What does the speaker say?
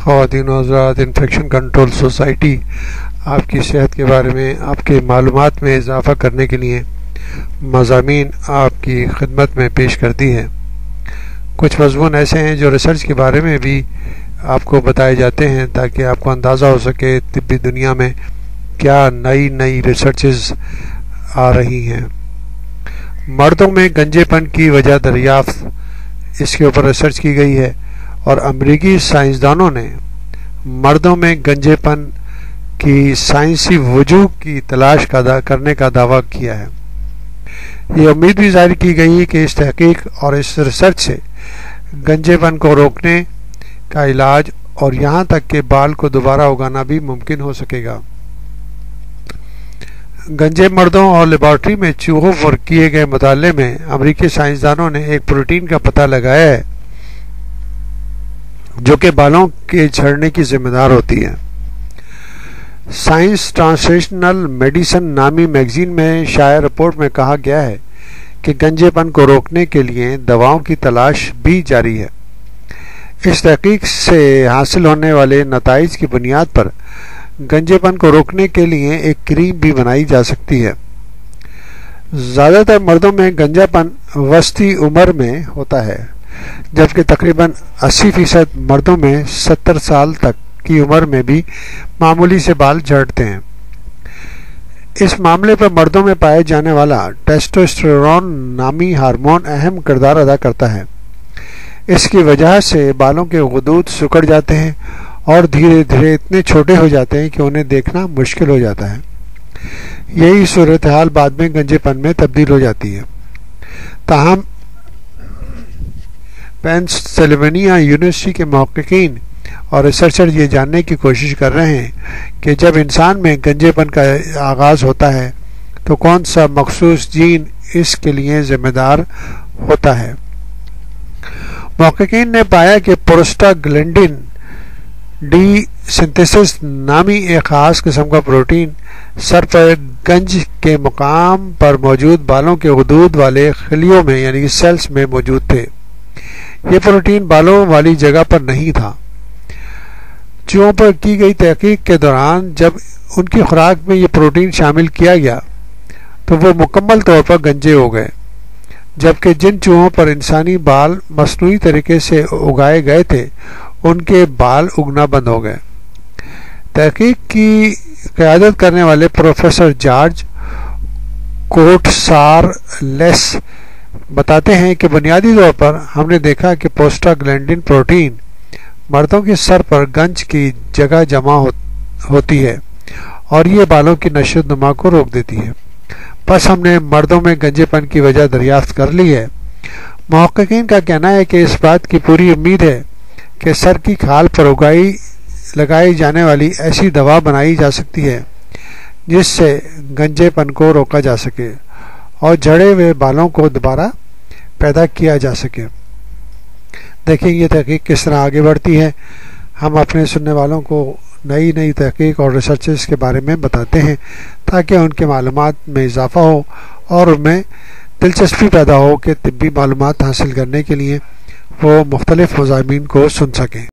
خواتین و حضرات، انفیکشن کنٹرول سوسائٹی آپ کی صحت کے بارے میں آپ کے معلومات میں اضافہ کرنے کے لیے مضامین آپ کی خدمت میں پیش کرتی ہے۔ کچھ مضمون ایسے ہیں جو ریسرچ کے بارے میں بھی آپ کو بتائے جاتے ہیں تاکہ آپ کو اندازہ ہو سکے طبی دنیا میں کیا نئی ریسرچز آ رہی ہیں۔ مردوں میں گنجے پن کی وجہ دریافت، اس کے اوپر ریسرچ کی گئی ہے اور امریکی سائنسدانوں نے مردوں میں گنجے پن کی سائنسی وجوہ کی تلاش کرنے کا دعویٰ کیا ہے۔ یہ امید بھی ظاہر کی گئی کہ اس تحقیق اور اس ریسرچ سے گنجے پن کو روکنے کا علاج اور یہاں تک کہ بال کو دوبارہ اگانا بھی ممکن ہو سکے گا۔ گنجے مردوں اور لیبارٹری میں چوہوں پر کیے گئے مطالعے میں امریکی سائنسدانوں نے ایک پروٹین کا پتہ لگایا ہے جو کہ بالوں کے جھڑنے کی ذمہ دار ہوتی ہے۔ سائنس ٹرانسلیشنل میڈیسن نامی میگزین میں شائع رپورٹ میں کہا گیا ہے کہ گنجے پن کو روکنے کے لیے دواؤں کی تلاش بھی جاری ہے۔ اس تحقیق سے حاصل ہونے والے نتائج کی بنیاد پر گنجے پن کو روکنے کے لیے ایک کریم بھی بنائی جا سکتی ہے۔ زیادہ تر مردوں میں گنجا پن وسطی عمر میں ہوتا ہے، جبکہ تقریباً 80% مردوں میں 70 سال تک کی عمر میں بھی معمولی سے بال جھڑتے ہیں۔ اس معاملے پر مردوں میں پائے جانے والا ٹیسٹوسٹیرون نامی ہارمون اہم کردار ادا کرتا ہے۔ اس کی وجہ سے بالوں کے غدود سکڑ جاتے ہیں اور دھیرے دھیرے اتنے چھوٹے ہو جاتے ہیں کہ انہیں دیکھنا مشکل ہو جاتا ہے۔ یہی صورتحال بعد میں گنجے پن میں تبدیل ہو جاتی ہے۔ تاہم پینسلوینیا یونیورسٹی کے محققین اور ریسرچر یہ جاننے کی کوشش کر رہے ہیں کہ جب انسان میں گنجے پن کا آغاز ہوتا ہے تو کون سا مخصوص جین اس کے لیے ذمہ دار ہوتا ہے۔ محققین نے پایا کہ پروسٹاگلینڈن ڈی سنتھیسس نامی ایک خاص قسم کا پروٹین سر پر گنج کے مقام پر موجود بالوں کے غدود والے خلیوں میں یعنی کہ سیلز میں موجود تھے۔ یہ پروٹین بالوں والی جگہ پر نہیں تھا۔ چوہوں پر کی گئی تحقیق کے دوران جب ان کی خوراک میں یہ پروٹین شامل کیا گیا تو وہ مکمل طور پر گنجے ہو گئے، جبکہ جن چوہوں پر انسانی بال مصنوعی طریقے سے اگائے گئے تھے ان کے بال اگنا بند ہو گئے۔ تحقیق کی قیادت کرنے والے پروفیسر جارج کوٹسارلیس بتاتے ہیں کہ بنیادی طور پر ہم نے دیکھا کہ پروسٹاگلینڈن پروٹین مردوں کے سر پر گنج کی جگہ جمع ہوتی ہے اور یہ بالوں کی نشو و نما کو روک دیتی ہے۔ بس ہم نے مردوں میں گنجے پن کی وجہ دریافت کر لی ہے۔ محققین کا کہنا ہے کہ اس بات کی پوری امید ہے کہ سر کی کھال پر لگائی جانے والی ایسی دوا بنائی جا سکتی ہے جس سے گنجے پن کو روکا جا سکے اور جھڑے ہوئے بالوں کو دوبارہ پیدا کیا جا سکے۔ دیکھیں یہ تحقیق کس طرح آگے بڑھتی ہے۔ ہم اپنے سننے والوں کو نئی تحقیق اور ریسرچز کے بارے میں بتاتے ہیں تاکہ ان کے معلومات میں اضافہ ہو اور ان میں دلچسپی پیدا ہو کہ طبی معلومات حاصل کرنے کے لیے وہ مختلف مضامین کو سن سکیں۔